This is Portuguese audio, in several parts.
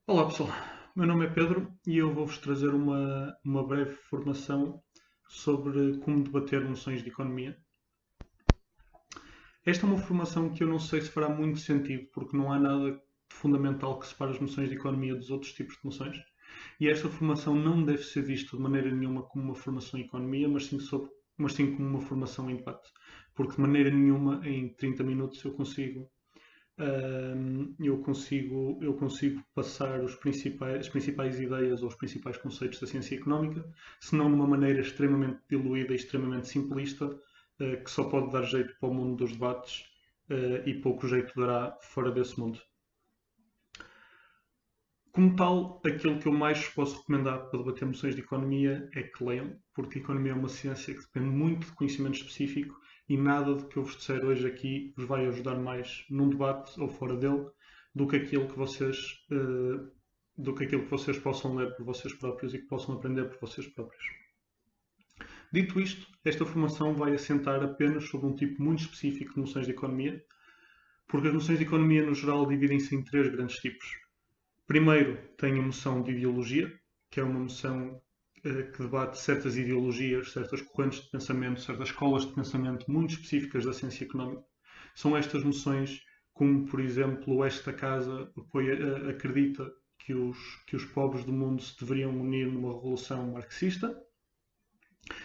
Olá pessoal, meu nome é Pedro e eu vou-vos trazer uma breve formação sobre como debater noções de economia. Esta é uma formação que eu não sei se fará muito sentido, porque não há nada de fundamental que separe as noções de economia dos outros tipos de noções. E esta formação não deve ser vista de maneira nenhuma como uma formação em economia, mas sim como uma formação em debate. Porque de maneira nenhuma, em 30 minutos, eu consigo passar as principais ideias ou os principais conceitos da ciência económica, senão de uma maneira extremamente diluída e extremamente simplista, que só pode dar jeito para o mundo dos debates, e pouco jeito dará fora desse mundo. Como tal, aquilo que eu mais posso recomendar para debater noções de economia é que leiam, porque a economia é uma ciência que depende muito de conhecimento específico e nada do que eu vos disser hoje aqui vos vai ajudar mais num debate ou fora dele do que aquilo que vocês possam ler por vocês próprios e que possam aprender por vocês próprios. Dito isto, esta formação vai assentar apenas sobre um tipo muito específico de noções de economia, porque as noções de economia, no geral, dividem-se em três grandes tipos. Primeiro, tem a noção de ideologia, que é uma noção que debate certas ideologias, certas correntes de pensamento, certas escolas de pensamento muito específicas da ciência económica. São estas noções como, por exemplo, esta casa acredita que os povos do mundo se deveriam unir numa revolução marxista.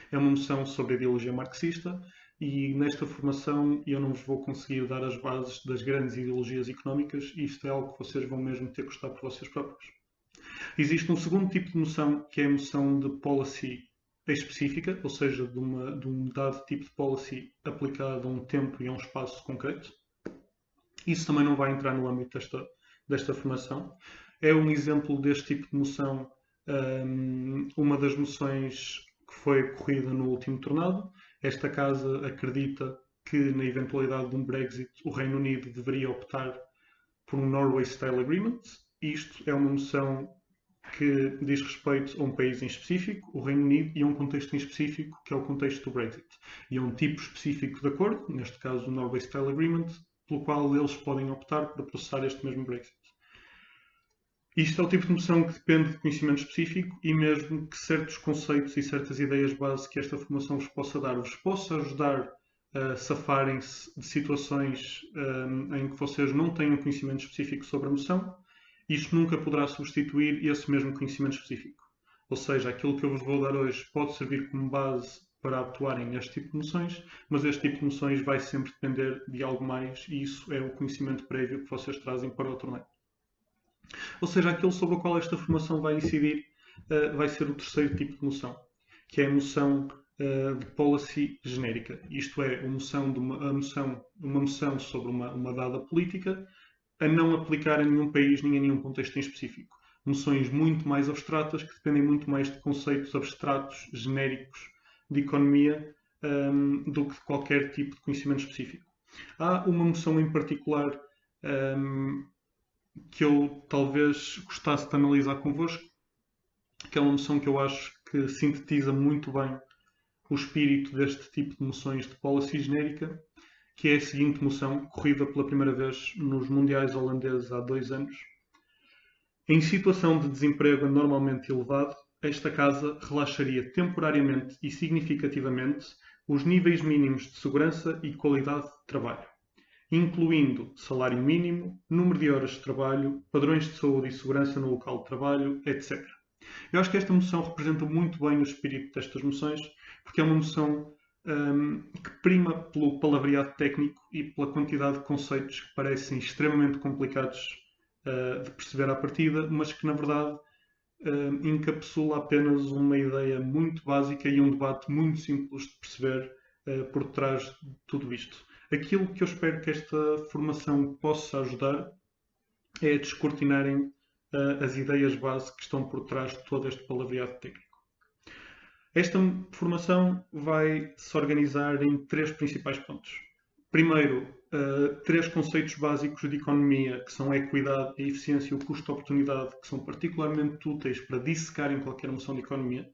É uma noção sobre a ideologia marxista e nesta formação eu não vos vou conseguir dar as bases das grandes ideologias económicas e isto é algo que vocês vão mesmo ter que gostar por vocês próprios. Existe um segundo tipo de noção que é a noção de policy específica, ou seja, de um dado tipo de policy aplicado a um tempo e a um espaço concreto. Isso também não vai entrar no âmbito desta formação. É um exemplo deste tipo de noção, uma das noções que foi corrida no último tornado. Esta casa acredita que, na eventualidade de um Brexit, o Reino Unido deveria optar por um Norway-Style Agreement. Isto é uma noção que diz respeito a um país em específico, o Reino Unido, e a um contexto em específico, que é o contexto do Brexit. E a um tipo específico de acordo, neste caso o Norway-Style Agreement, pelo qual eles podem optar para processar este mesmo Brexit. Isto é o tipo de noção que depende de conhecimento específico e mesmo que certos conceitos e certas ideias base que esta formação vos possa dar, vos possa ajudar a safarem-se de situações em que vocês não tenham conhecimento específico sobre a noção, isto nunca poderá substituir esse mesmo conhecimento específico. Ou seja, aquilo que eu vos vou dar hoje pode servir como base para atuarem neste tipo de noções, mas este tipo de noções vai sempre depender de algo mais e isso é o conhecimento prévio que vocês trazem para o torneio. Ou seja, aquilo sobre o qual esta formação vai incidir vai ser o terceiro tipo de noção, que é a noção de policy genérica. Isto é, uma noção sobre uma dada política a não aplicar a nenhum país nem a nenhum contexto em específico. Noções muito mais abstratas que dependem muito mais de conceitos abstratos, genéricos de economia do que de qualquer tipo de conhecimento específico. Há uma noção em particular que eu talvez gostasse de analisar convosco, que é uma noção que eu acho que sintetiza muito bem o espírito deste tipo de noções de policy genérica, que é a seguinte noção, corrida pela primeira vez nos Mundiais holandeses há 2 anos. Em situação de desemprego normalmente elevado, esta casa relaxaria temporariamente e significativamente os níveis mínimos de segurança e qualidade de trabalho, incluindo salário mínimo, número de horas de trabalho, padrões de saúde e segurança no local de trabalho, etc. Eu acho que esta noção representa muito bem o espírito destas noções, porque é uma noção que prima pelo palavreado técnico e pela quantidade de conceitos que parecem extremamente complicados de perceber à partida, mas que na verdade encapsula apenas uma ideia muito básica e um debate muito simples de perceber por trás de tudo isto. Aquilo que eu espero que esta formação possa ajudar é a descortinarem as ideias base que estão por trás de todo este palavreado técnico. Esta formação vai se organizar em 3 principais pontos. Primeiro, 3 conceitos básicos de economia, que são a equidade, a eficiência e o custo-oportunidade, que são particularmente úteis para dissecarem qualquer noção de economia,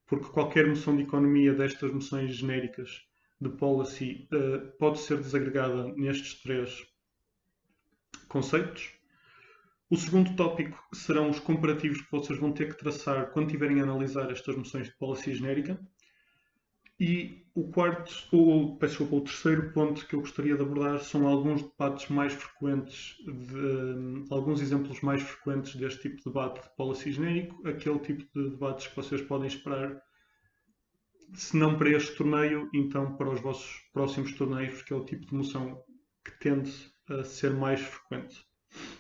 porque qualquer noção de economia destas noções genéricas de policy pode ser desagregada nestes 3 conceitos. O segundo tópico serão os comparativos que vocês vão ter que traçar quando tiverem a analisar estas noções de policy genérica. E o terceiro ponto que eu gostaria de abordar são alguns debates mais frequentes, alguns exemplos mais frequentes deste tipo de debate de policy genérico, aquele tipo de debates que vocês podem esperar, se não para este torneio, então para os vossos próximos torneios, que é o tipo de moção que tende a ser mais frequente.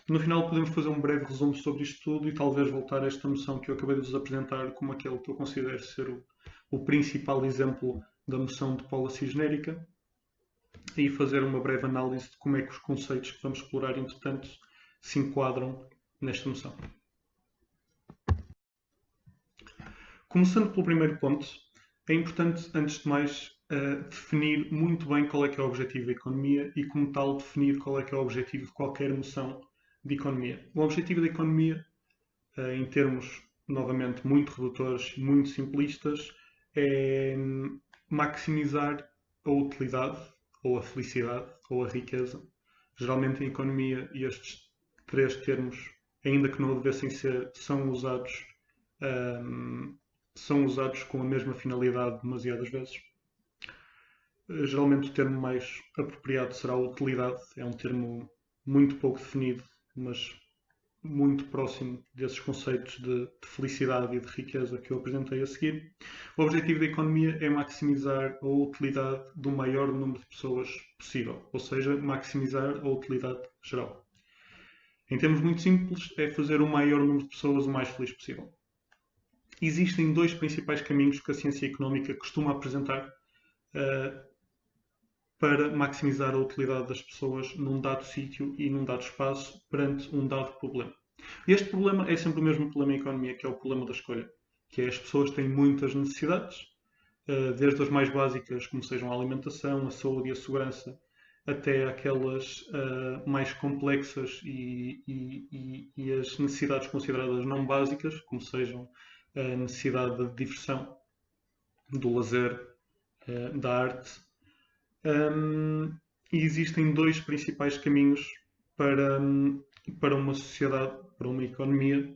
No final podemos fazer um breve resumo sobre isto tudo e talvez voltar a esta noção que eu acabei de vos apresentar como aquele que eu considero ser o principal exemplo da noção de policy genérica e fazer uma breve análise de como é que os conceitos que vamos explorar, entretanto, se enquadram nesta noção. Começando pelo primeiro ponto, é importante, antes de mais, definir muito bem qual é que é o objetivo da economia e, como tal, definir qual é que é o objetivo de qualquer noção de economia. O objetivo da economia, em termos, novamente, muito redutores, muito simplistas, é maximizar a utilidade, ou a felicidade, ou a riqueza. Geralmente, em economia, estes três termos, ainda que não devessem ser, são usados com a mesma finalidade demasiadas vezes. Geralmente o termo mais apropriado será a utilidade. É um termo muito pouco definido, mas muito próximo desses conceitos de felicidade e de riqueza que eu apresentei a seguir. O objetivo da economia é maximizar a utilidade do maior número de pessoas possível, ou seja, maximizar a utilidade geral. Em termos muito simples, é fazer o maior número de pessoas o mais feliz possível. Existem dois principais caminhos que a ciência económica costuma apresentar para maximizar a utilidade das pessoas num dado sítio e num dado espaço perante um dado problema. Este problema é sempre o mesmo problema em economia, que é o problema da escolha, que é as pessoas têm muitas necessidades, desde as mais básicas, como sejam a alimentação, a saúde e a segurança, até aquelas mais complexas e as necessidades consideradas não básicas, como sejam a necessidade de diversão, do lazer, da arte. E existem dois principais caminhos para uma sociedade, para uma economia,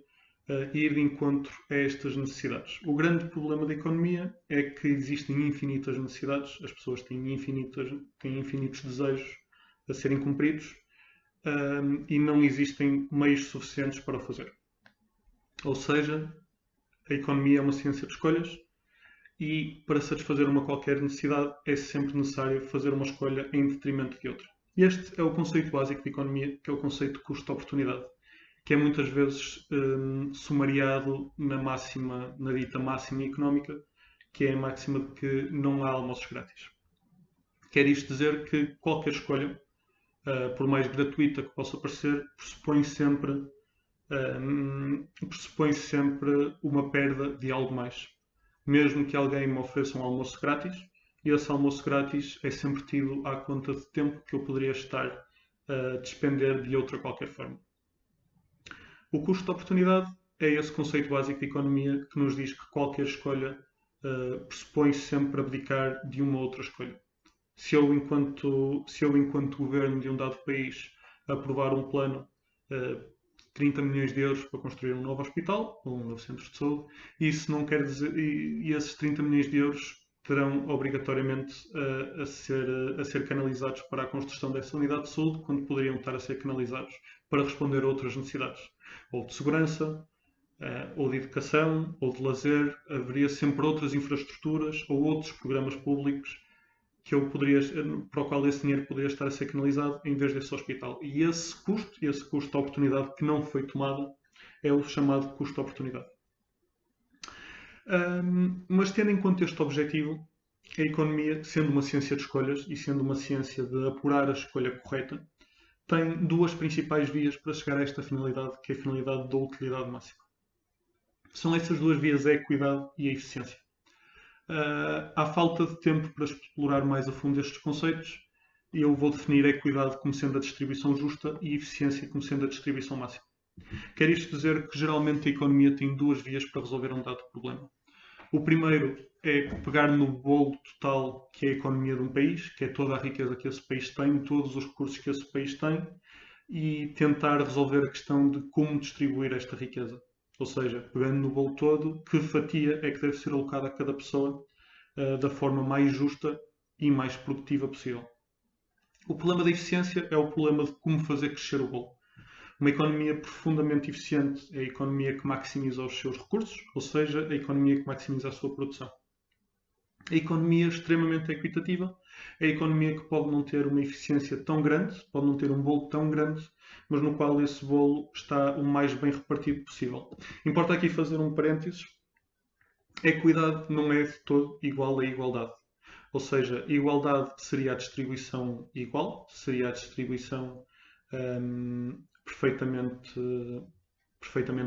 ir de encontro a estas necessidades. O grande problema da economia é que existem infinitas necessidades, as pessoas têm infinitos desejos a serem cumpridos e não existem meios suficientes para o fazer. Ou seja, a economia é uma ciência de escolhas e para satisfazer uma qualquer necessidade é sempre necessário fazer uma escolha em detrimento de outra. Este é o conceito básico de economia, que é o conceito de custo-oportunidade, que é muitas vezes sumariado na dita máxima económica, que é a máxima de que não há almoços grátis. Quer isto dizer que qualquer escolha, por mais gratuita que possa parecer, pressupõe sempre uma perda de algo mais. Mesmo que alguém me ofereça um almoço grátis, e esse almoço grátis é sempre tido à conta de tempo que eu poderia estar a despender de outra qualquer forma. O custo de oportunidade é esse conceito básico de economia que nos diz que qualquer escolha pressupõe sempre abdicar de uma outra escolha. Se eu, enquanto governo de um dado país, aprovar um plano de 30 milhões de euros para construir um novo hospital ou um novo centro de saúde, isso não quer dizer, e esses 30 milhões de euros terão obrigatoriamente a ser canalizados para a construção dessa unidade de saúde, quando poderiam estar a ser canalizados para responder a outras necessidades, ou de segurança, ou de educação, ou de lazer. Haveria sempre outras infraestruturas ou outros programas públicos para o qual esse dinheiro poderia estar a ser canalizado em vez desse hospital. E esse custo de oportunidade que não foi tomado, é o chamado custo de oportunidade. Mas tendo em conta este objetivo, a economia, sendo uma ciência de escolhas e sendo uma ciência de apurar a escolha correta, tem duas principais vias para chegar a esta finalidade, que é a finalidade da utilidade máxima. São essas duas vias a equidade e a eficiência. Há falta de tempo para explorar mais a fundo estes conceitos e eu vou definir a equidade como sendo a distribuição justa e a eficiência como sendo a distribuição máxima. Quer isto dizer que geralmente a economia tem duas vias para resolver um dado problema. O primeiro é pegar no bolo total que é a economia de um país, que é toda a riqueza que esse país tem, todos os recursos que esse país tem, e tentar resolver a questão de como distribuir esta riqueza. Ou seja, pegando no bolo todo, que fatia é que deve ser alocada a cada pessoa da forma mais justa e mais produtiva possível. O problema da eficiência é o problema de como fazer crescer o bolo. Uma economia profundamente eficiente é a economia que maximiza os seus recursos, ou seja, a economia que maximiza a sua produção. A economia extremamente equitativa é a economia que pode não ter uma eficiência tão grande, pode não ter um bolo tão grande, mas no qual esse bolo está o mais bem repartido possível. Importa aqui fazer um parênteses. A equidade não é de todo igual à igualdade. Ou seja, a igualdade seria a distribuição igual, seria a distribuição perfeitamente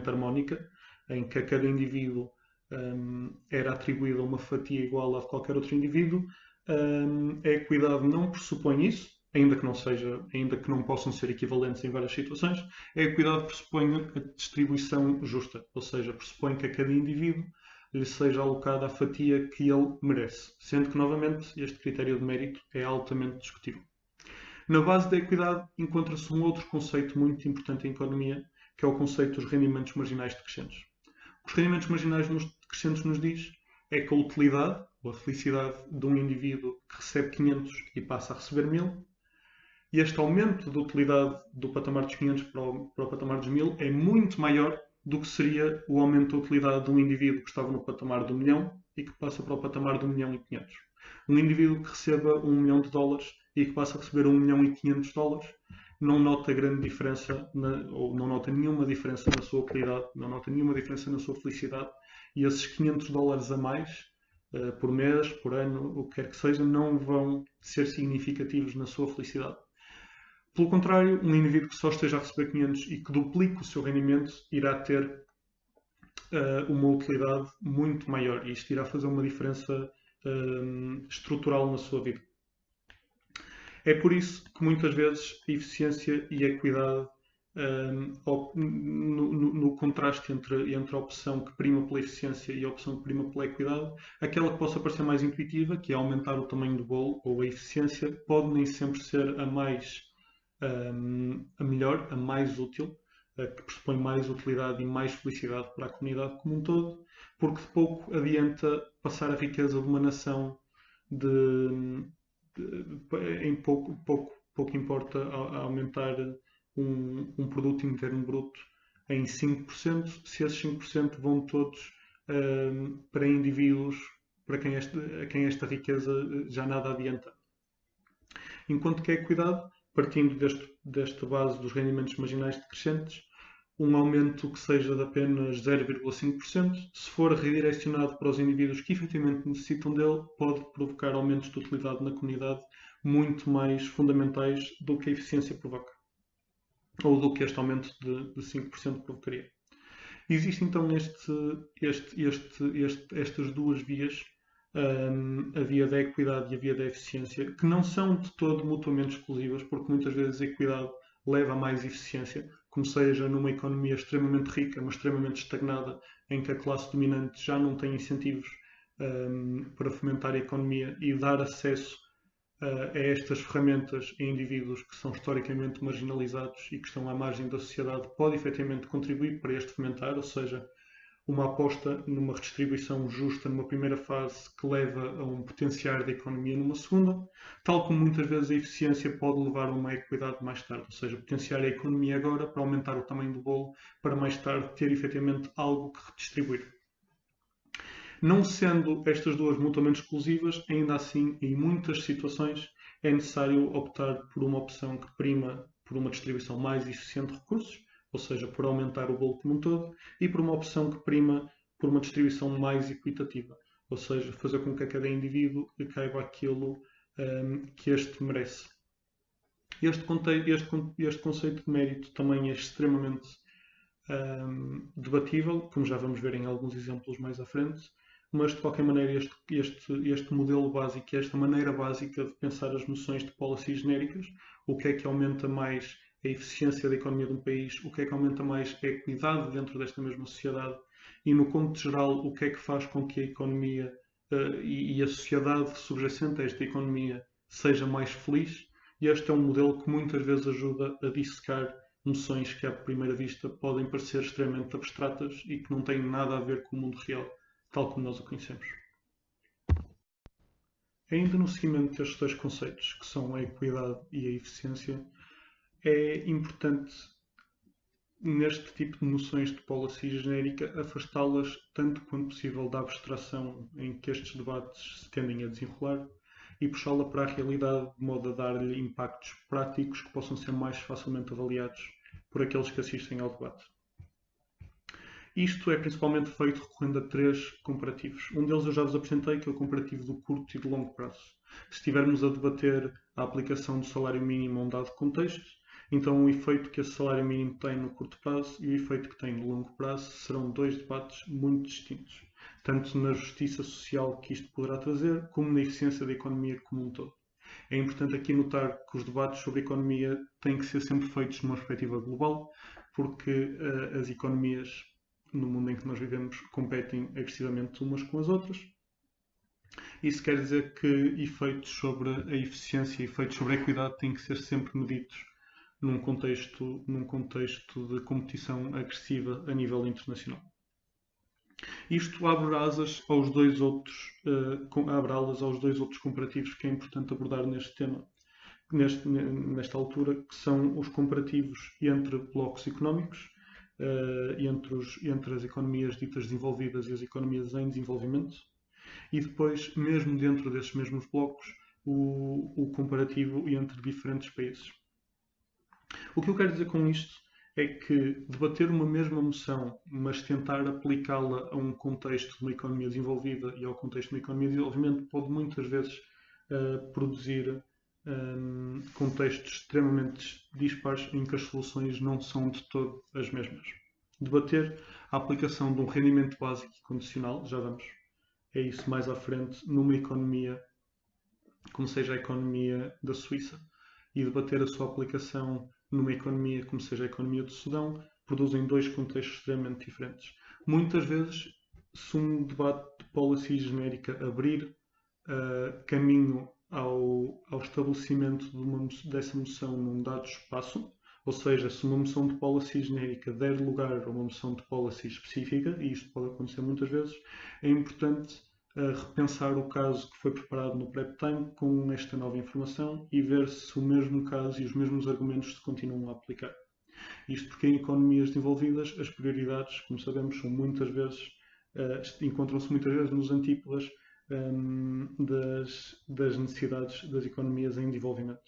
harmónica, em que a cada indivíduo era atribuída uma fatia igual à de qualquer outro indivíduo. A equidade não pressupõe isso, ainda que não possam ser equivalentes em várias situações. A equidade pressupõe a distribuição justa, ou seja, pressupõe que a cada indivíduo lhe seja alocada a fatia que ele merece, sendo que, novamente, este critério de mérito é altamente discutível. Na base da equidade encontra-se um outro conceito muito importante em economia, que é o conceito dos rendimentos marginais decrescentes. O que os rendimentos marginais decrescentes nos diz é que a utilidade, ou a felicidade de um indivíduo que recebe 500 e passa a receber 1000, e este aumento de utilidade do patamar dos 500 para o patamar dos 1000 é muito maior do que seria o aumento da utilidade de um indivíduo que estava no patamar de 1 milhão e que passa para o patamar de 1 milhão e 500. Um indivíduo que receba 1 milhão de dólares e que passa a receber 1 milhão e 500 dólares não nota grande diferença, ou não nota nenhuma diferença na sua utilidade, não nota nenhuma diferença na sua felicidade, e esses 500 dólares a mais, por mês, por ano, o que quer que seja, não vão ser significativos na sua felicidade. Pelo contrário, um indivíduo que só esteja a receber 500 e que duplique o seu rendimento irá ter uma utilidade muito maior, e isto irá fazer uma diferença estrutural na sua vida. É por isso que muitas vezes a eficiência e a equidade, no contraste entre a opção que prima pela eficiência e a opção que prima pela equidade, aquela que possa parecer mais intuitiva, que é aumentar o tamanho do bolo, ou a eficiência, pode nem sempre ser a melhor, a mais útil, que pressupõe mais utilidade e mais felicidade para a comunidade como um todo, porque de pouco adianta passar a riqueza de uma nação em pouco importa aumentar um produto interno bruto em 5%, se esses 5% vão todos para indivíduos a quem esta riqueza já nada adianta. Enquanto que a equidade, partindo desta base dos rendimentos marginais decrescentes, um aumento que seja de apenas 0,5%, se for redirecionado para os indivíduos que efetivamente necessitam dele, pode provocar aumentos de utilidade na comunidade muito mais fundamentais do que a eficiência provoca, ou do que este aumento de 5% provocaria. Existe então estas duas vias, a via da equidade e a via da eficiência, que não são de todo mutuamente exclusivas, porque muitas vezes a equidade leva a mais eficiência, como seja numa economia extremamente rica, mas extremamente estagnada, em que a classe dominante já não tem incentivos para fomentar a economia e dar acesso a estas ferramentas a indivíduos que são historicamente marginalizados e que estão à margem da sociedade, pode efetivamente contribuir para este fomentar, ou seja, uma aposta numa redistribuição justa numa primeira fase que leva a um potenciar da economia numa segunda, tal como muitas vezes a eficiência pode levar a uma equidade mais tarde, ou seja, potenciar a economia agora para aumentar o tamanho do bolo, para mais tarde ter efetivamente algo que redistribuir. Não sendo estas duas mutuamente exclusivas, ainda assim, em muitas situações, é necessário optar por uma opção que prima por uma distribuição mais eficiente de recursos, ou seja, por aumentar o bolo como um todo, e por uma opção que prima por uma distribuição mais equitativa, ou seja, fazer com que a cada indivíduo lhe caiba aquilo que este merece. Este conceito de mérito também é extremamente debatível, como já vamos ver em alguns exemplos mais à frente, mas de qualquer maneira este modelo básico, esta maneira básica de pensar as noções de policy genéricas, o que é que aumenta mais a eficiência da economia de um país, o que é que aumenta mais a equidade dentro desta mesma sociedade e, no contexto geral, o que é que faz com que a economia e a sociedade subjacente a esta economia seja mais feliz e este é um modelo que muitas vezes ajuda a dissecar noções que à primeira vista podem parecer extremamente abstratas e que não têm nada a ver com o mundo real, tal como nós o conhecemos. Ainda no seguimento destes dois conceitos, que são a equidade e a eficiência, é importante, neste tipo de noções de policy genérica, afastá-las tanto quanto possível da abstração em que estes debates se tendem a desenrolar e puxá-la para a realidade de modo a dar-lhe impactos práticos que possam ser mais facilmente avaliados por aqueles que assistem ao debate. Isto é principalmente feito recorrendo a três comparativos. Um deles eu já vos apresentei, que é o comparativo do curto e do longo prazo. Se estivermos a debater a aplicação do salário mínimo a um dado contexto, então o efeito que esse salário mínimo tem no curto prazo e o efeito que tem no longo prazo serão dois debates muito distintos, tanto na justiça social que isto poderá trazer, como na eficiência da economia como um todo. É importante aqui notar que os debates sobre economia têm que ser sempre feitos numa perspectiva global, porque as economias no mundo em que nós vivemos competem agressivamente umas com as outras. Isso quer dizer que efeitos sobre a eficiência e efeitos sobre a equidade têm que ser sempre medidos num contexto de competição agressiva a nível internacional. Isto abre asas aos dois outros, comparativos que é importante abordar neste tema, nesta altura, que são os comparativos entre blocos económicos, entre as economias ditas desenvolvidas e as economias em desenvolvimento, e depois, mesmo dentro desses mesmos blocos, o comparativo entre diferentes países. O que eu quero dizer com isto é que debater uma mesma moção, mas tentar aplicá-la a um contexto de uma economia desenvolvida e ao contexto de uma economia de desenvolvimento pode muitas vezes produzir contextos extremamente dispares em que as soluções não são de todo as mesmas. Debater a aplicação de um rendimento básico e condicional, já vamos, é isso mais à frente, numa economia como seja a economia da Suíça, e debater a sua aplicação numa economia como seja a economia do Sudão, produzem dois contextos extremamente diferentes. Muitas vezes, se um debate de policy genérica abrir caminho ao estabelecimento dessa moção num dado espaço, ou seja, se uma moção de policy genérica der lugar a uma moção de policy específica, e isto pode acontecer muitas vezes, é importante repensar o caso que foi preparado no prep time com esta nova informação e ver se o mesmo caso e os mesmos argumentos se continuam a aplicar. Isto porque em economias desenvolvidas as prioridades, como sabemos, são muitas vezes, encontram-se muitas vezes nos antípodas das necessidades das economias em desenvolvimento.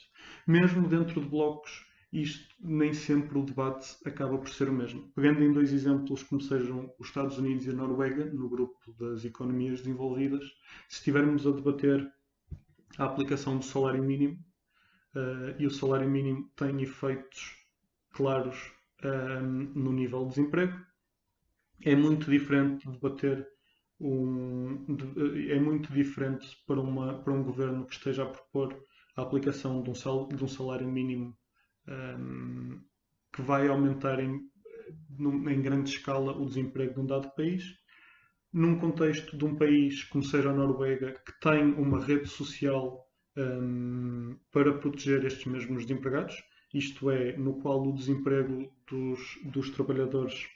Mesmo dentro de blocos, isto nem sempre o debate acaba por ser o mesmo. Pegando em dois exemplos como sejam os Estados Unidos e a Noruega, no grupo das economias desenvolvidas, se estivermos a debater a aplicação do salário mínimo, e o salário mínimo tem efeitos claros no nível de desemprego, é muito diferente debater é muito diferente para um governo que esteja a propor a aplicação de um salário mínimo que vai aumentar em grande escala o desemprego de um dado país, num contexto de um país como seja a Noruega, que tem uma rede social para proteger estes mesmos desempregados, isto é, no qual o desemprego dos trabalhadores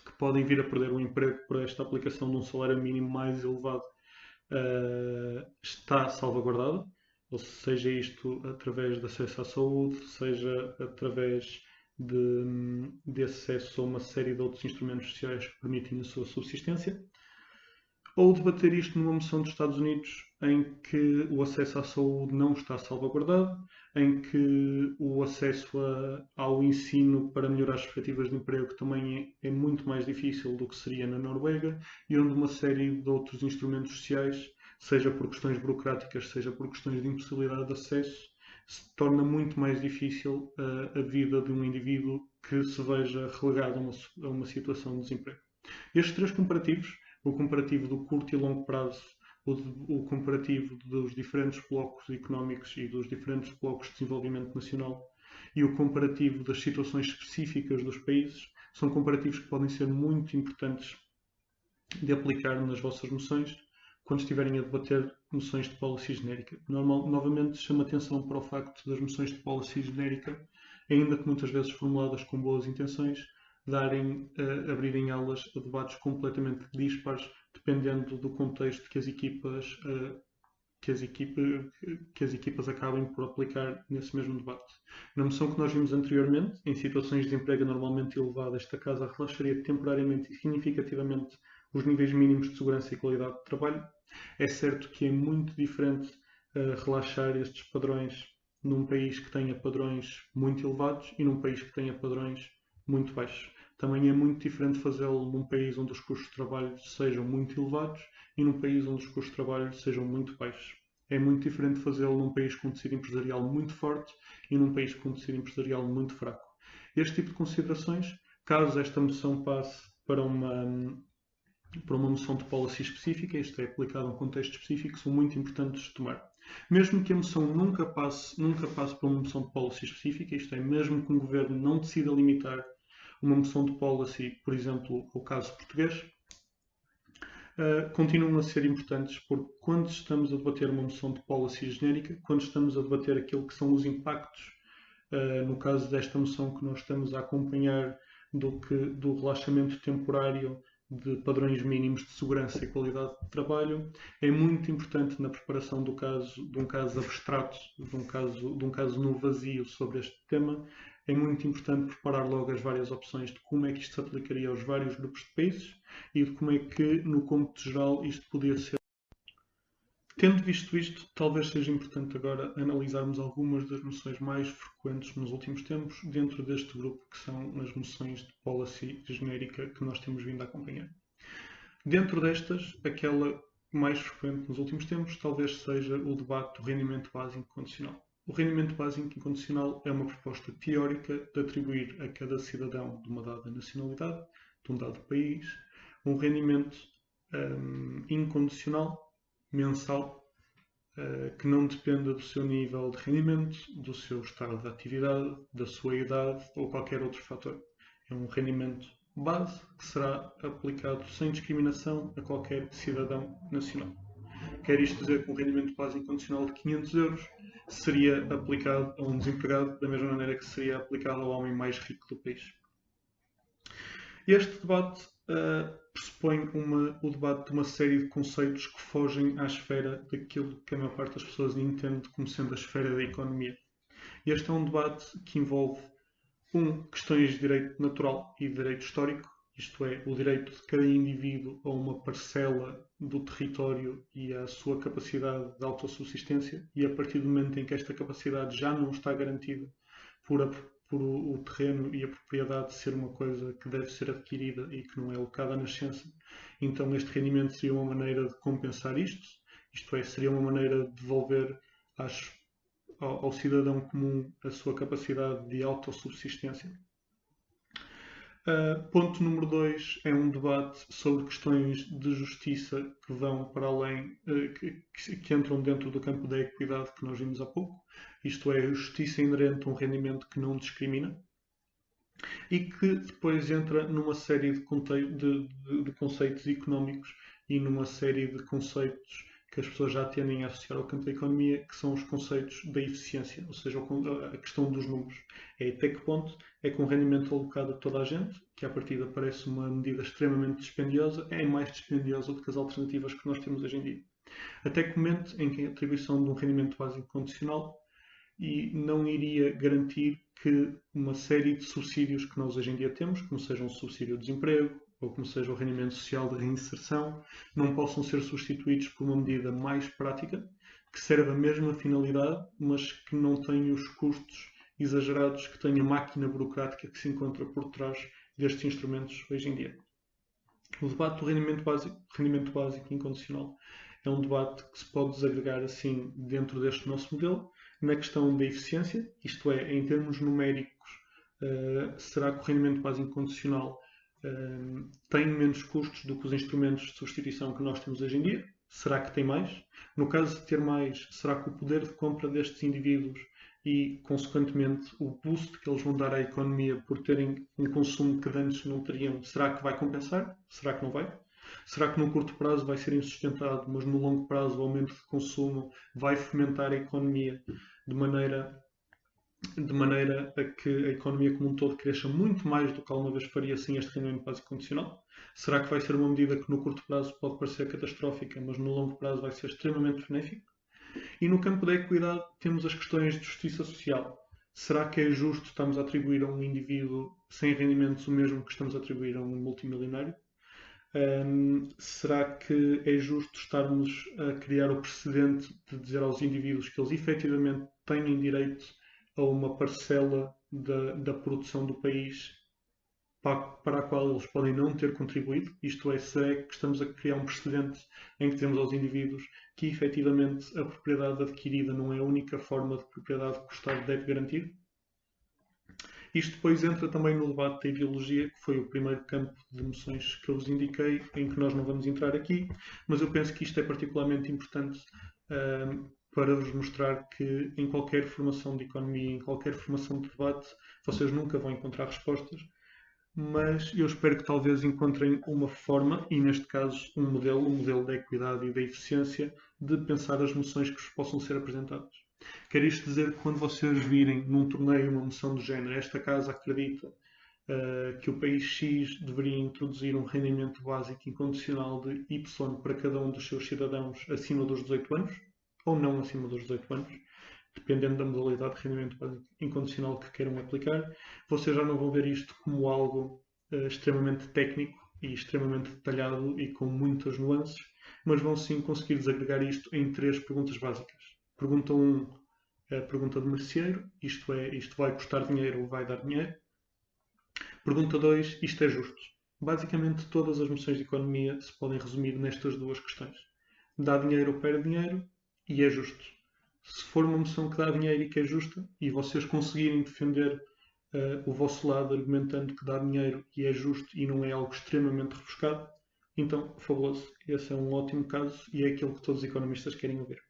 que podem vir a perder o emprego por esta aplicação de um salário mínimo mais elevado está salvaguardado, ou seja isto através de acesso à saúde, seja através de acesso a uma série de outros instrumentos sociais que permitem a sua subsistência, ou debater isto numa moção dos Estados Unidos em que o acesso à saúde não está salvaguardado, em que o acesso ao ensino para melhorar as perspectivas de emprego também é muito mais difícil do que seria na Noruega, e onde uma série de outros instrumentos sociais, seja por questões burocráticas, seja por questões de impossibilidade de acesso, se torna muito mais difícil a vida de um indivíduo que se veja relegado a uma situação de desemprego. Estes três comparativos, o comparativo do curto e longo prazo, o comparativo dos diferentes blocos económicos e dos diferentes blocos de desenvolvimento nacional e o comparativo das situações específicas dos países, são comparativos que podem ser muito importantes de aplicar nas vossas moções quando estiverem a debater moções de policy genérica. Novamente chamo atenção para o facto das moções de policy genérica, ainda que muitas vezes formuladas com boas intenções, abrirem elas a debates completamente dispares, dependendo do contexto que as equipas acabem por aplicar nesse mesmo debate. Na moção que nós vimos anteriormente, em situações de emprego normalmente elevado, esta casa relaxaria temporariamente e significativamente os níveis mínimos de segurança e qualidade de trabalho. É certo que é muito diferente relaxar estes padrões num país que tenha padrões muito elevados e num país que tenha padrões muito baixos. Também é muito diferente fazê-lo num país onde os custos de trabalho sejam muito elevados e num país onde os custos de trabalho sejam muito baixos. É muito diferente fazê-lo num país com um tecido empresarial muito forte e num país com um tecido empresarial muito fraco. Este tipo de considerações, caso esta moção passe para uma moção de policy específica, isto é, aplicado a um contexto específico, são muito importantes de tomar. Mesmo que a moção nunca passe para uma moção de policy específica, isto é, mesmo que um governo não decida limitar uma moção de policy, por exemplo, ao caso português, continuam a ser importantes, porque quando estamos a debater uma moção de policy genérica, quando estamos a debater aquilo que são os impactos, no caso desta moção que nós estamos a acompanhar do relaxamento temporário de padrões mínimos de segurança e qualidade de trabalho, é muito importante na preparação de um caso abstrato, de um caso no vazio sobre este tema, é muito importante preparar logo as várias opções de como é que isto se aplicaria aos vários grupos de países e de como é que, no cômputo geral, isto podia ser. Tendo visto isto, talvez seja importante agora analisarmos algumas das moções mais frequentes nos últimos tempos dentro deste grupo, que são as moções de policy genérica que nós temos vindo a acompanhar. Dentro destas, aquela mais frequente nos últimos tempos talvez seja o debate do rendimento básico condicional. O rendimento básico incondicional é uma proposta teórica de atribuir a cada cidadão de uma dada nacionalidade, de um dado país, um rendimento incondicional, mensal, que não dependa do seu nível de rendimento, do seu estado de atividade, da sua idade ou qualquer outro fator. É um rendimento base que será aplicado sem discriminação a qualquer cidadão nacional. Quer isto dizer que um rendimento base incondicional de 500 euros seria aplicado a um desempregado da mesma maneira que seria aplicado ao homem mais rico do país. Este debate pressupõe o debate de uma série de conceitos que fogem à esfera daquilo que a maior parte das pessoas entende como sendo a esfera da economia. Este é um debate que envolve questões de direito natural e de direito histórico, isto é, o direito de cada indivíduo a uma parcela do território e à sua capacidade de autossubsistência, e a partir do momento em que esta capacidade já não está garantida por o terreno e a propriedade ser uma coisa que deve ser adquirida e que não é alocada à nascença, então este rendimento seria uma maneira de compensar isto é, seria uma maneira de devolver ao cidadão comum a sua capacidade de autossubsistência. Ponto número 2 é um debate sobre questões de justiça que vão para além, que entram dentro do campo da equidade que nós vimos há pouco, isto é, a justiça inerente a um rendimento que não discrimina e que depois entra numa série de conceitos económicos e numa série de conceitos que as pessoas já tendem a associar ao campo da economia, que são os conceitos da eficiência, ou seja, a questão dos números. É até que ponto é que um rendimento alocado a toda a gente, que à partida parece uma medida extremamente dispendiosa, é mais dispendiosa do que as alternativas que nós temos hoje em dia. Até que momento em que a atribuição de um rendimento básico condicional não iria garantir que uma série de subsídios que nós hoje em dia temos, como seja um subsídio de desemprego, ou como seja o rendimento social de reinserção, não possam ser substituídos por uma medida mais prática, que serve a mesma finalidade, mas que não tenha os custos exagerados que tem a máquina burocrática que se encontra por trás destes instrumentos hoje em dia. O debate do rendimento básico incondicional é um debate que se pode desagregar assim dentro deste nosso modelo, na questão da eficiência, isto é, em termos numéricos, será que o rendimento básico incondicional tem menos custos do que os instrumentos de substituição que nós temos hoje em dia? Será que tem mais? No caso de ter mais, será que o poder de compra destes indivíduos e, consequentemente, o boost que eles vão dar à economia por terem um consumo que antes não teriam, será que vai compensar? Será que não vai? Será que no curto prazo vai ser insustentado, mas no longo prazo o aumento de consumo vai fomentar a economia de maneira a que a economia como um todo cresça muito mais do que alguma vez faria sem este rendimento básico condicional? Será que vai ser uma medida que no curto prazo pode parecer catastrófica, mas no longo prazo vai ser extremamente benéfica? E no campo da equidade temos as questões de justiça social. Será que é justo estarmos a atribuir a um indivíduo sem rendimentos o mesmo que estamos a atribuir a um multimilionário? Será que é justo estarmos a criar o precedente de dizer aos indivíduos que eles efetivamente têm direito a uma parcela da produção do país para a qual eles podem não ter contribuído? Isto é, se é que estamos a criar um precedente em que temos aos indivíduos que efetivamente a propriedade adquirida não é a única forma de propriedade que o Estado deve garantir? Isto depois entra também no debate da ideologia, que foi o primeiro campo de emoções que eu vos indiquei, em que nós não vamos entrar aqui, mas eu penso que isto é particularmente importante para vos mostrar que em qualquer formação de economia, em qualquer formação de debate, vocês nunca vão encontrar respostas, mas eu espero que talvez encontrem uma forma, e neste caso um modelo da equidade e da eficiência, de pensar as moções que vos possam ser apresentadas. Quer isto dizer que quando vocês virem num torneio uma moção do género, esta casa acredita que o país X deveria introduzir um rendimento básico incondicional de Y para cada um dos seus cidadãos acima dos 18 anos, ou não acima dos 18 anos, dependendo da modalidade de rendimento básico incondicional que queiram aplicar, vocês já não vão ver isto como algo extremamente técnico e extremamente detalhado e com muitas nuances, mas vão sim conseguir desagregar isto em 3 perguntas básicas. Pergunta 1, a pergunta de merceeiro, isto é, isto vai custar dinheiro ou vai dar dinheiro. Pergunta 2, isto é justo. Basicamente, todas as noções de economia se podem resumir nestas 2 questões. Dá dinheiro ou perde dinheiro e é justo. Se for uma moção que dá dinheiro e que é justa, e vocês conseguirem defender o vosso lado argumentando que dá dinheiro e é justo e não é algo extremamente rebuscado, então, fabuloso. Esse é um ótimo caso e é aquilo que todos os economistas querem ouvir.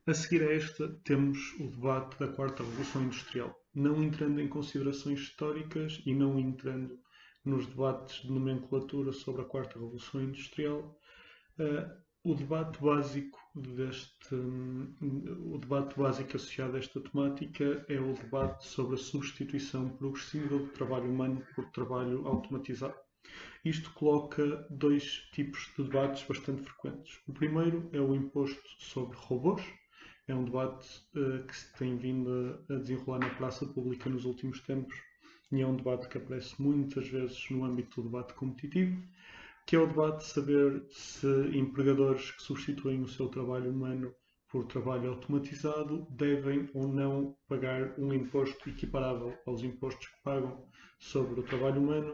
A seguir a esta, temos o debate da quarta revolução industrial. Não entrando em considerações históricas e não entrando nos debates de nomenclatura sobre a quarta revolução industrial, o debate básico associado a esta temática é o debate sobre a substituição progressiva do trabalho humano por trabalho automatizado. Isto coloca 2 tipos de debates bastante frequentes. O primeiro é o imposto sobre robôs. É um debate que se tem vindo a desenrolar na praça pública nos últimos tempos e é um debate que aparece muitas vezes no âmbito do debate competitivo, que é o debate de saber se empregadores que substituem o seu trabalho humano por trabalho automatizado devem ou não pagar um imposto equiparável aos impostos que pagam sobre o trabalho humano.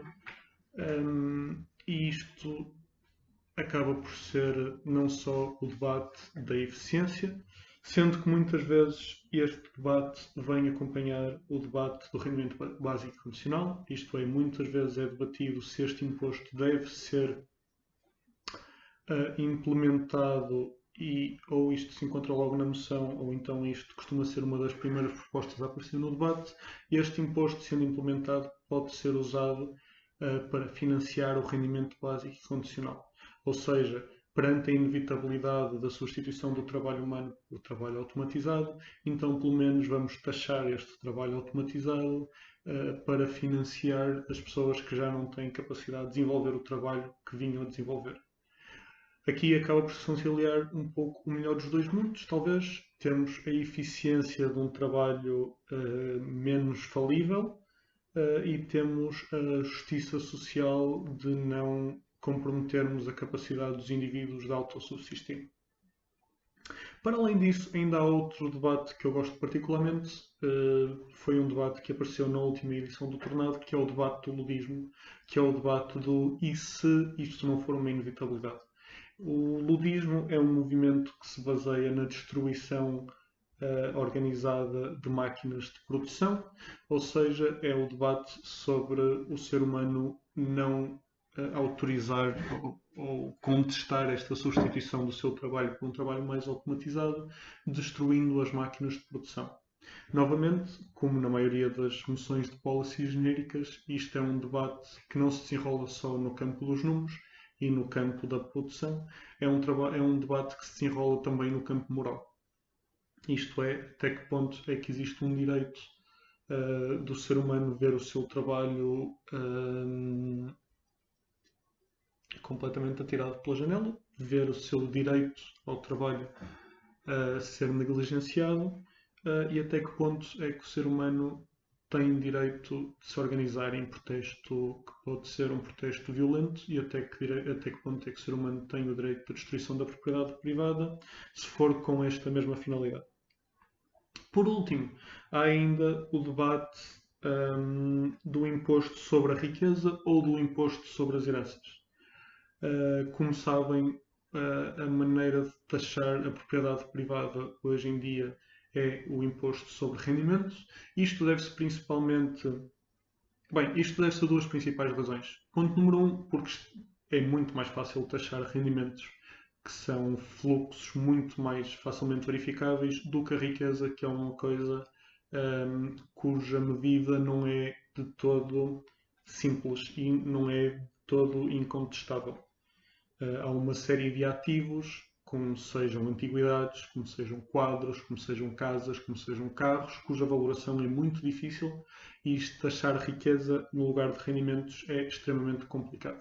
E isto acaba por ser não só o debate da eficiência, sendo que muitas vezes este debate vem acompanhar o debate do rendimento básico condicional, isto é, muitas vezes é debatido se este imposto deve ser implementado ou isto se encontra logo na moção, ou então isto costuma ser uma das primeiras propostas a aparecer no debate. Este imposto, sendo implementado, pode ser usado para financiar o rendimento básico condicional, ou seja, perante a inevitabilidade da substituição do trabalho humano por trabalho automatizado, então pelo menos vamos taxar este trabalho automatizado para financiar as pessoas que já não têm capacidade de desenvolver o trabalho que vinham a desenvolver. Aqui acaba por se conciliar um pouco o melhor dos 2 mundos, talvez. Temos a eficiência de um trabalho menos falível e temos a justiça social de não comprometermos a capacidade dos indivíduos de autossubsistir. Para além disso, ainda há outro debate que eu gosto particularmente, foi um debate que apareceu na última edição do Tornado, que é o debate do ludismo, que é o debate do e se isto não for uma inevitabilidade. O ludismo é um movimento que se baseia na destruição organizada de máquinas de produção, ou seja, é o debate sobre o ser humano não autorizar ou contestar esta substituição do seu trabalho por um trabalho mais automatizado, destruindo as máquinas de produção. Novamente, como na maioria das moções de policy genéricas, isto é um debate que não se desenrola só no campo dos números e no campo da produção, é um debate que se desenrola também no campo moral. Isto é, até que ponto é que existe um direito do ser humano ver o seu trabalho completamente atirado pela janela, ver o seu direito ao trabalho ser negligenciado e até que ponto é que o ser humano tem direito de se organizar em protesto que pode ser um protesto violento e até que ponto é que o ser humano tem o direito de destruição da propriedade privada se for com esta mesma finalidade. Por último, há ainda o debate do imposto sobre a riqueza ou do imposto sobre as heranças. Como sabem, a maneira de taxar a propriedade privada hoje em dia é o imposto sobre rendimentos. Isto deve-se principalmente... Bem, isto deve-se a duas principais razões. Ponto número 1, porque é muito mais fácil taxar rendimentos que são fluxos muito mais facilmente verificáveis do que a riqueza, que é uma coisa cuja medida não é de todo simples e não é de todo incontestável. Há uma série de ativos, como sejam antiguidades, como sejam quadros, como sejam casas, como sejam carros, cuja valoração é muito difícil e taxar riqueza no lugar de rendimentos é extremamente complicado.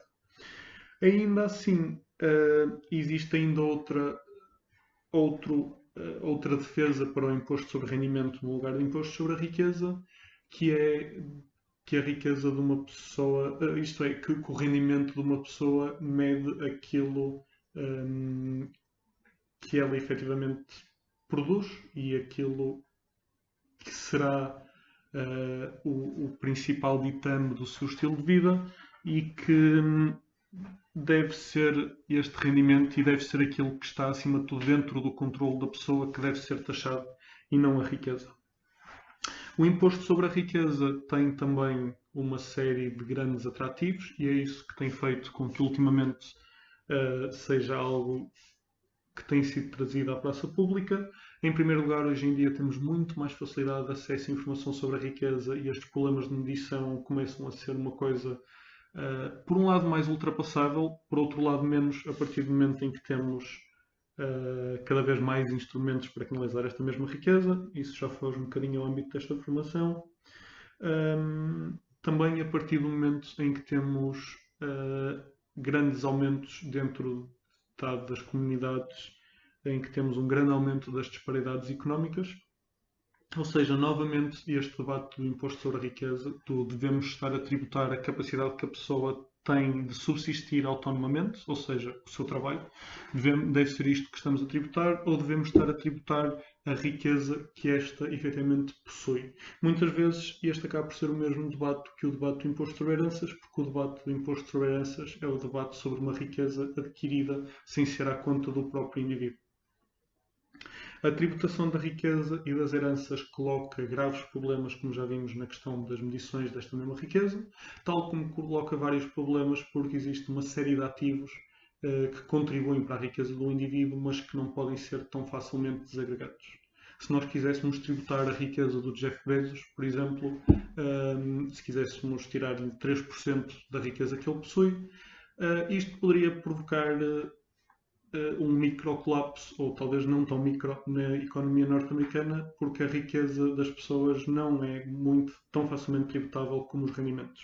Ainda assim, existe ainda outra defesa para o imposto sobre rendimento no lugar do imposto sobre a riqueza, que é que a riqueza de uma pessoa, isto é, que o rendimento de uma pessoa mede aquilo que ela efetivamente produz e aquilo que será o principal ditame do seu estilo de vida e que deve ser este rendimento e deve ser aquilo que está acima de tudo dentro do controle da pessoa que deve ser taxado e não a riqueza. O imposto sobre a riqueza tem também uma série de grandes atrativos e é isso que tem feito com que ultimamente seja algo que tem sido trazido à praça pública. Em primeiro lugar, hoje em dia temos muito mais facilidade de acesso à informação sobre a riqueza e estes problemas de medição começam a ser uma coisa, por um lado, mais ultrapassável, por outro lado, menos a partir do momento em que temos cada vez mais instrumentos para canalizar esta mesma riqueza. Isso já foge um bocadinho ao âmbito desta formação. Também a partir do momento em que temos grandes aumentos dentro das comunidades, em que temos um grande aumento das disparidades económicas. Ou seja, novamente, este debate do imposto sobre a riqueza, devemos estar a tributar a capacidade que a pessoa tem de subsistir autonomamente, ou seja, o seu trabalho, deve ser isto que estamos a tributar, ou devemos estar a tributar a riqueza que esta efetivamente possui. Muitas vezes este acaba por ser o mesmo debate que o debate do imposto sobre heranças, porque o debate do imposto sobre heranças é o debate sobre uma riqueza adquirida sem ser à conta do próprio indivíduo. A tributação da riqueza e das heranças coloca graves problemas, como já vimos na questão das medições desta mesma riqueza, tal como coloca vários problemas porque existe uma série de ativos que contribuem para a riqueza do indivíduo, mas que não podem ser tão facilmente desagregados. Se nós quiséssemos tributar a riqueza do Jeff Bezos, por exemplo, se quiséssemos tirar-lhe 3% da riqueza que ele possui, isto poderia provocar um microcolapso, ou talvez não tão micro, na economia norte-americana, porque a riqueza das pessoas não é tão facilmente tributável como os rendimentos.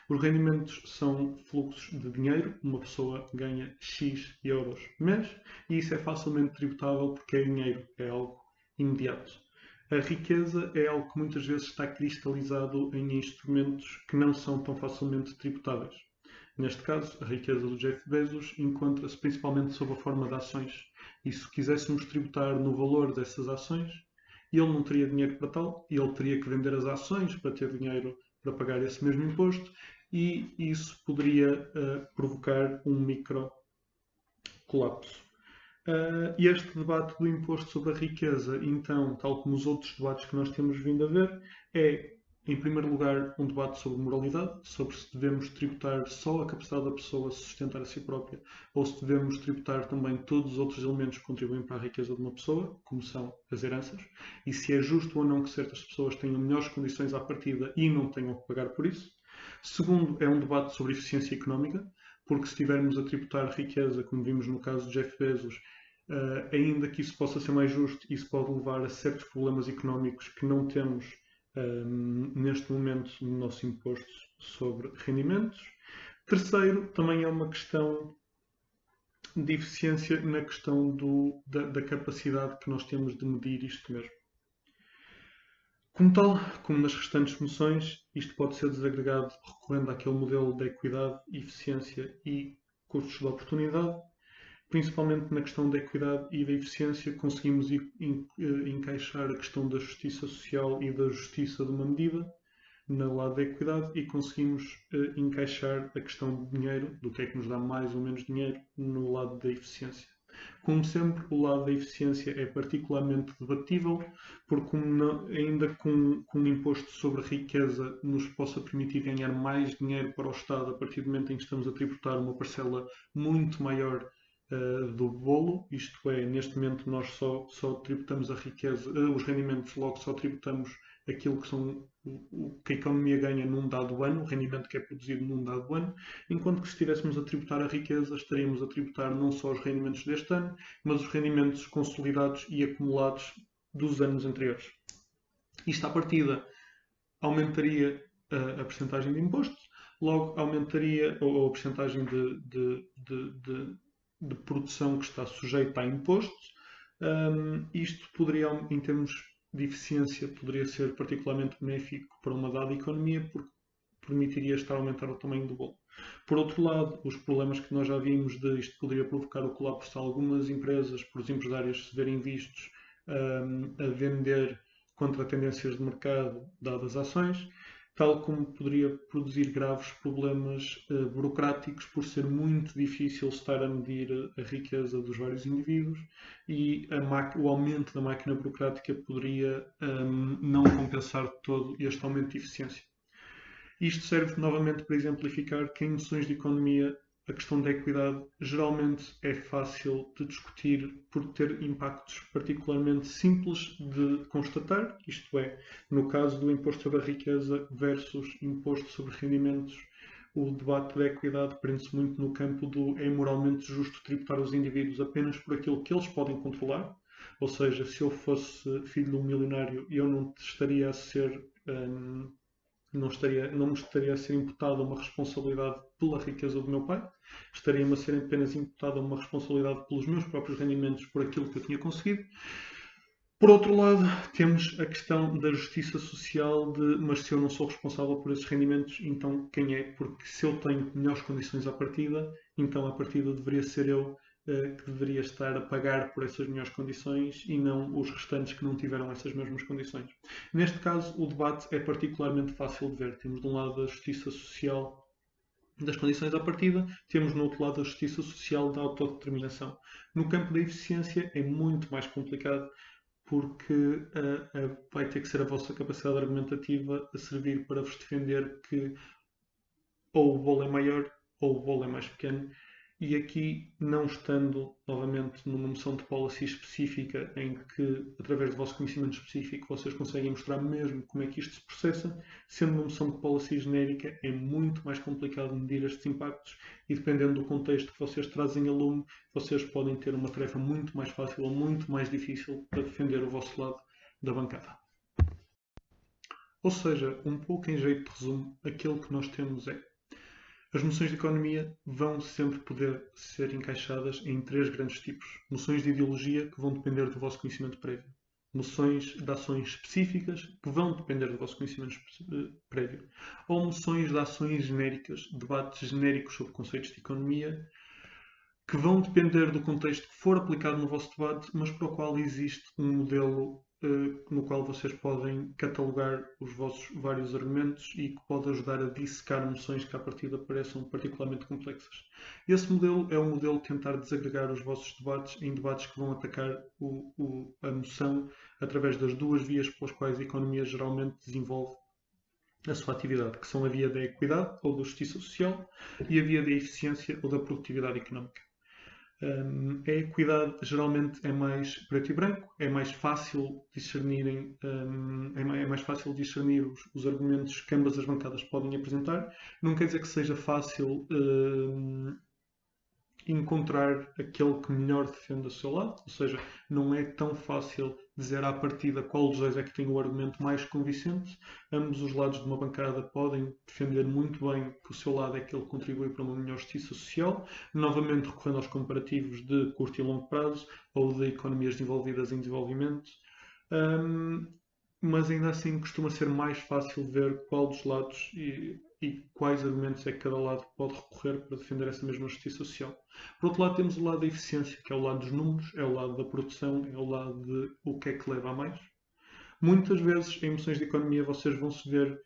Os rendimentos são fluxos de dinheiro, uma pessoa ganha X euros mês, e isso é facilmente tributável porque é dinheiro, é algo imediato. A riqueza é algo que muitas vezes está cristalizado em instrumentos que não são tão facilmente tributáveis. Neste caso, a riqueza do Jeff Bezos encontra-se principalmente sob a forma de ações. E se quiséssemos tributar no valor dessas ações, ele não teria dinheiro para tal, e ele teria que vender as ações para ter dinheiro para pagar esse mesmo imposto, e isso poderia provocar um micro colapso. Este debate do imposto sobre a riqueza, então, tal como os outros debates que nós temos vindo a ver, é Em primeiro lugar, um debate sobre moralidade, sobre se devemos tributar só a capacidade da pessoa a se sustentar a si própria, ou se devemos tributar também todos os outros elementos que contribuem para a riqueza de uma pessoa, como são as heranças, e se é justo ou não que certas pessoas tenham melhores condições à partida e não tenham que pagar por isso. Segundo, é um debate sobre eficiência económica, porque se estivermos a tributar riqueza, como vimos no caso de Jeff Bezos, ainda que isso possa ser mais justo, isso pode levar a certos problemas económicos que não temos neste momento no nosso imposto sobre rendimentos. Terceiro, também é uma questão de eficiência na questão da capacidade que nós temos de medir isto mesmo. Como tal, como nas restantes moções, isto pode ser desagregado recorrendo àquele modelo de equidade, eficiência e custos de oportunidade. Principalmente na questão da equidade e da eficiência, conseguimos encaixar a questão da justiça social e da justiça de uma medida no lado da equidade e conseguimos encaixar a questão de dinheiro, do que é que nos dá mais ou menos dinheiro, no lado da eficiência. Como sempre, o lado da eficiência é particularmente debatível, porque ainda com um imposto sobre a riqueza nos possa permitir ganhar mais dinheiro para o Estado a partir do momento em que estamos a tributar uma parcela muito maior do bolo, isto é, neste momento nós só tributamos a riqueza, os rendimentos, logo só tributamos aquilo que são o que a economia ganha num dado ano, o rendimento que é produzido num dado ano, enquanto que se estivéssemos a tributar a riqueza, estaríamos a tributar não só os rendimentos deste ano, mas os rendimentos consolidados e acumulados dos anos anteriores. Isto à partida aumentaria a percentagem de imposto, logo aumentaria a percentagem de produção que está sujeita a impostos. Isto poderia, em termos de eficiência, poderia ser particularmente benéfico para uma dada economia, porque permitiria estar a aumentar o tamanho do bolo. Por outro lado, os problemas que nós já vimos de isto poderia provocar o colapso de algumas empresas, por os empresários se verem vistos a vender contra tendências de mercado dadas ações, tal como poderia produzir graves problemas burocráticos por ser muito difícil estar a medir a riqueza dos vários indivíduos e o aumento da máquina burocrática poderia não compensar todo este aumento de eficiência. Isto serve novamente para exemplificar que em noções de economia a questão da equidade geralmente é fácil de discutir por ter impactos particularmente simples de constatar, isto é, no caso do imposto sobre a riqueza versus imposto sobre rendimentos, o debate da equidade prende-se muito no campo do é moralmente justo tributar os indivíduos apenas por aquilo que eles podem controlar, ou seja, se eu fosse filho de um milionário eu não estaria a ser... não me estaria a ser imputada uma responsabilidade pela riqueza do meu pai, estaria-me a ser apenas imputada uma responsabilidade pelos meus próprios rendimentos por aquilo que eu tinha conseguido. Por outro lado, temos a questão da justiça social mas se eu não sou responsável por esses rendimentos, então quem é? Porque se eu tenho melhores condições à partida, então à partida deveria ser eu que deveria estar a pagar por essas melhores condições e não os restantes que não tiveram essas mesmas condições. Neste caso, o debate é particularmente fácil de ver. Temos de um lado a justiça social das condições à partida, temos no outro lado a justiça social da autodeterminação. No campo da eficiência é muito mais complicado porque vai ter que ser a vossa capacidade argumentativa a servir para vos defender que ou o bolo é maior ou o bolo é mais pequeno. E aqui, não estando novamente numa moção de policy específica em que, através do vosso conhecimento específico, vocês conseguem mostrar mesmo como é que isto se processa, sendo uma moção de policy genérica, é muito mais complicado medir estes impactos e, dependendo do contexto que vocês trazem a lume, vocês podem ter uma tarefa muito mais fácil ou muito mais difícil para defender o vosso lado da bancada. Ou seja, um pouco em jeito de resumo, aquilo que nós temos é: as noções de economia vão sempre poder ser encaixadas em três grandes tipos. Noções de ideologia, que vão depender do vosso conhecimento prévio. Noções de ações específicas, que vão depender do vosso conhecimento prévio. Ou noções de ações genéricas, debates genéricos sobre conceitos de economia, que vão depender do contexto que for aplicado no vosso debate, mas para o qual existe um modelo no qual vocês podem catalogar os vossos vários argumentos e que pode ajudar a dissecar noções que à partida pareçam particularmente complexas. Esse modelo é o modelo de tentar desagregar os vossos debates em debates que vão atacar a noção através das duas vias pelas quais a economia geralmente desenvolve a sua atividade, que são a via da equidade ou da justiça social e a via da eficiência ou da produtividade económica. A equidade geralmente é mais preto e branco, é mais fácil discernirem, é mais fácil discernir os argumentos que ambas as bancadas podem apresentar. Não quer dizer que seja fácil encontrar aquele que melhor defende o seu lado, ou seja, não é tão fácil dizer à partida qual dos dois é que tem o argumento mais convincente. Ambos os lados de uma bancada podem defender muito bem que o seu lado é aquele que contribui para uma melhor justiça social, novamente recorrendo aos comparativos de curto e longo prazo ou de economias desenvolvidas em desenvolvimento. Mas ainda assim costuma ser mais fácil ver qual dos lados e quais argumentos é que cada lado pode recorrer para defender essa mesma justiça social. Por outro lado, temos o lado da eficiência, que é o lado dos números, é o lado da produção, é o lado de o que é que leva a mais. Muitas vezes, em moções de economia, vocês vão se ver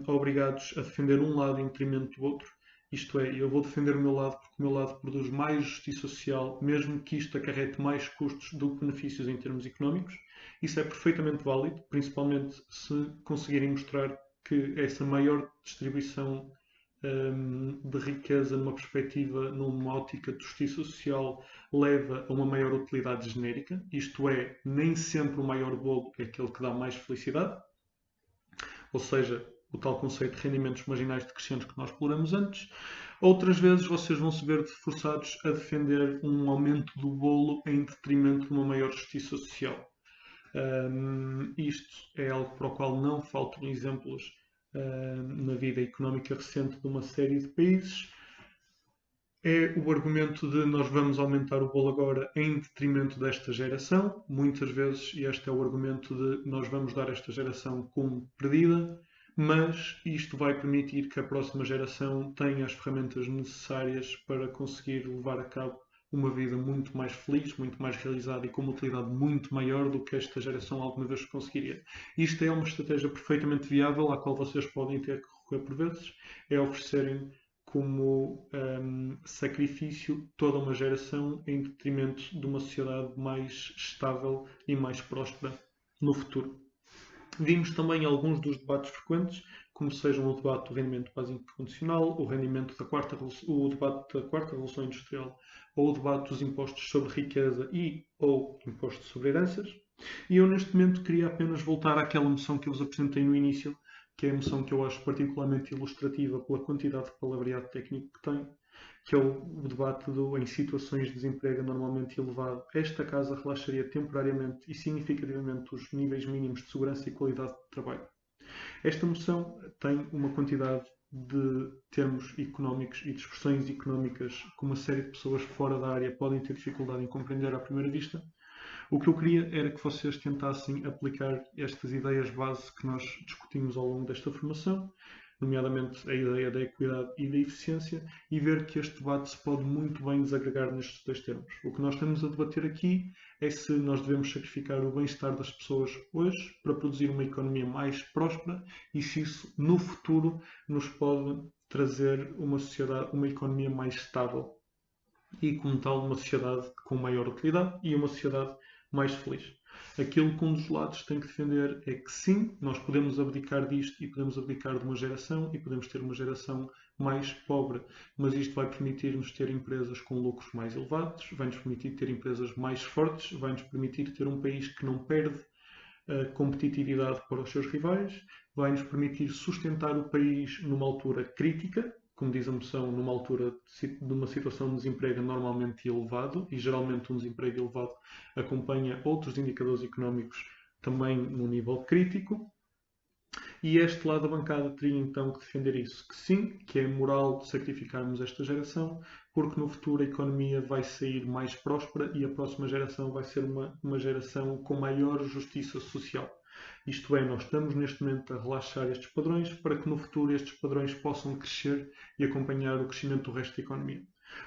obrigados a defender um lado em detrimento do outro. Isto é, eu vou defender o meu lado porque o meu lado produz mais justiça social, mesmo que isto acarrete mais custos do que benefícios em termos económicos. Isso é perfeitamente válido, principalmente se conseguirem mostrar que essa maior distribuição de riqueza numa perspectiva, numa ótica de justiça social, leva a uma maior utilidade genérica. Isto é, nem sempre o maior bolo é aquele que dá mais felicidade. Ou seja, o tal conceito de rendimentos marginais decrescentes que nós exploramos antes. Outras vezes vocês vão se ver forçados a defender um aumento do bolo em detrimento de uma maior justiça social. Isto é algo para o qual não faltam exemplos na vida económica recente de uma série de países. É o argumento de nós vamos aumentar o bolo agora em detrimento desta geração. Muitas vezes este é o argumento de nós vamos dar esta geração como perdida, mas isto vai permitir que a próxima geração tenha as ferramentas necessárias para conseguir levar a cabo uma vida muito mais feliz, muito mais realizada e com uma utilidade muito maior do que esta geração alguma vez conseguiria. Isto é uma estratégia perfeitamente viável à qual vocês podem ter que recorrer por vezes, é oferecerem como sacrifício toda uma geração em detrimento de uma sociedade mais estável e mais próspera no futuro. Vimos também alguns dos debates frequentes, como sejam o debate do rendimento básico condicional, o debate da quarta revolução industrial, ou o debate dos impostos sobre riqueza e ou impostos sobre heranças. E eu neste momento queria apenas voltar àquela noção que eu vos apresentei no início, que é a emoção que eu acho particularmente ilustrativa pela quantidade de palavreado técnico que tem, que é o debate em situações de desemprego normalmente elevado. Esta casa relaxaria temporariamente e significativamente os níveis mínimos de segurança e qualidade de trabalho. Esta moção tem uma quantidade de termos económicos e de expressões económicas que uma série de pessoas fora da área podem ter dificuldade em compreender à primeira vista. O que eu queria era que vocês tentassem aplicar estas ideias base que nós discutimos ao longo desta formação, nomeadamente a ideia da equidade e da eficiência, e ver que este debate se pode muito bem desagregar nestes dois termos. O que nós estamos a debater aqui é se nós devemos sacrificar o bem-estar das pessoas hoje para produzir uma economia mais próspera e se isso no futuro nos pode trazer uma sociedade, uma economia mais estável e, como tal, uma sociedade com maior utilidade e uma sociedade mais feliz. Aquilo que um dos lados tem que defender é que sim, nós podemos abdicar disto e podemos abdicar de uma geração e podemos ter uma geração mais pobre, mas isto vai permitir-nos ter empresas com lucros mais elevados, vai-nos permitir ter empresas mais fortes, vai-nos permitir ter um país que não perde competitividade para os seus rivais, vai-nos permitir sustentar o país numa altura crítica, como diz a moção, numa altura de uma situação de desemprego normalmente elevado, e geralmente um desemprego elevado acompanha outros indicadores económicos também num nível crítico. E este lado da bancada teria então que defender isso, que sim, que é moral sacrificarmos esta geração, porque no futuro a economia vai sair mais próspera e a próxima geração vai ser uma geração com maior justiça social. Isto é, nós estamos neste momento a relaxar estes padrões para que no futuro estes padrões possam crescer e acompanhar o crescimento do resto da economia.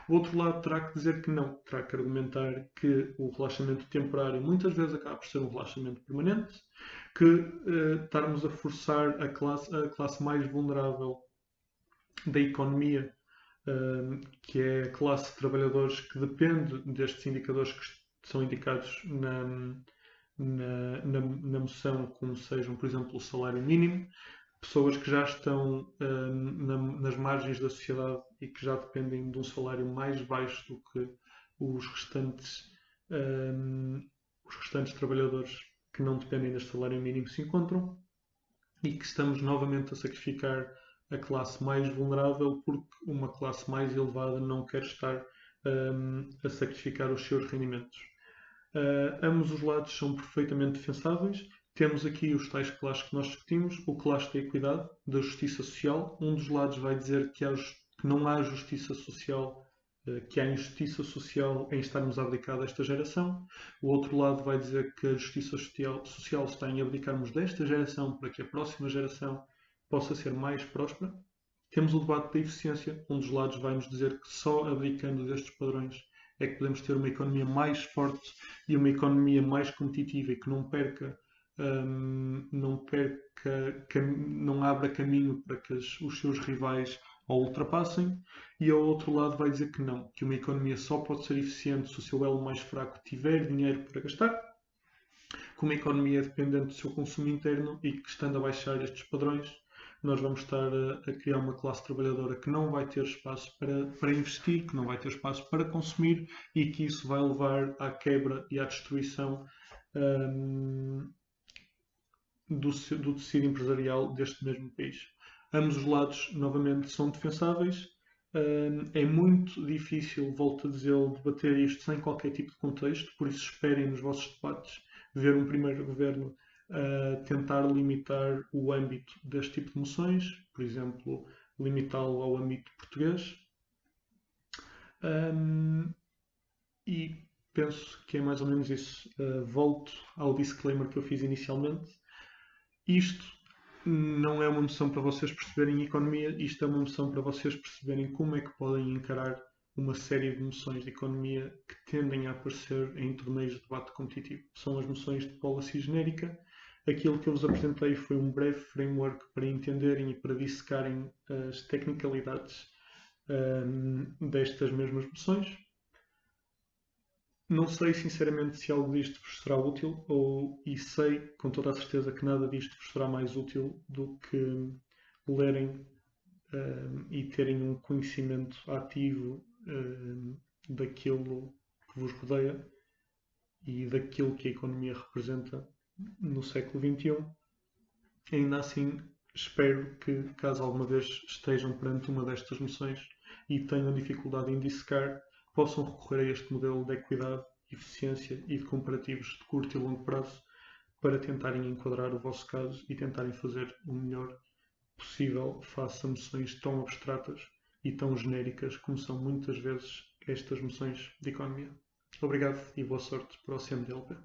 O outro lado terá que dizer que não, terá que argumentar que o relaxamento temporário muitas vezes acaba por ser um relaxamento permanente, que estarmos a forçar a classe mais vulnerável da economia, que é a classe de trabalhadores que depende destes indicadores que são indicados na moção, como sejam, por exemplo, o salário mínimo, pessoas que já estão nas margens da sociedade e que já dependem de um salário mais baixo do que os restantes, os restantes trabalhadores que não dependem deste salário mínimo se encontram, e que estamos novamente a sacrificar a classe mais vulnerável porque uma classe mais elevada não quer estar a sacrificar os seus rendimentos. Ambos os lados são perfeitamente defensáveis. Temos aqui os tais classes que nós discutimos, o classe da equidade, da justiça social. Um dos lados vai dizer que não há justiça social, que há injustiça social em estarmos a abdicar desta geração. O outro lado vai dizer que a justiça social está em abdicarmos desta geração para que a próxima geração possa ser mais próspera. Temos o debate da eficiência. Um dos lados vai nos dizer que só abdicando destes padrões é que podemos ter uma economia mais forte e uma economia mais competitiva e que não abra caminho para que os seus rivais a ultrapassem. E ao outro lado vai dizer que não, que uma economia só pode ser eficiente se o seu elo mais fraco tiver dinheiro para gastar, que uma economia é dependente do seu consumo interno e que, estando a baixar estes padrões, nós vamos estar a criar uma classe trabalhadora que não vai ter espaço para investir, que não vai ter espaço para consumir e que isso vai levar à quebra e à destruição do tecido empresarial deste mesmo país. Ambos os lados, novamente, são defensáveis. É muito difícil, volto a dizer, debater isto sem qualquer tipo de contexto, por isso esperem nos vossos debates ver um primeiro governo tentar limitar o âmbito deste tipo de moções, por exemplo, limitá-lo ao âmbito português. E penso que é mais ou menos isso. Volto ao disclaimer que eu fiz inicialmente. Isto não é uma moção para vocês perceberem economia, isto é uma moção para vocês perceberem como é que podem encarar uma série de moções de economia que tendem a aparecer em torneios de debate competitivo. São as moções de policy genérica. Aquilo que eu vos apresentei foi um breve framework para entenderem e para dissecarem as tecnicalidades destas mesmas moções. Não sei sinceramente se algo disto vos será útil, e sei com toda a certeza que nada disto vos será mais útil do que lerem e terem um conhecimento ativo daquilo que vos rodeia e daquilo que a economia representa no século XXI. Ainda assim, espero que, caso alguma vez estejam perante uma destas moções e tenham dificuldade em dissecar, possam recorrer a este modelo de equidade, eficiência e de comparativos de curto e longo prazo para tentarem enquadrar o vosso caso e tentarem fazer o melhor possível face a moções tão abstratas e tão genéricas como são muitas vezes estas moções de economia. Obrigado e boa sorte para o CMDLP.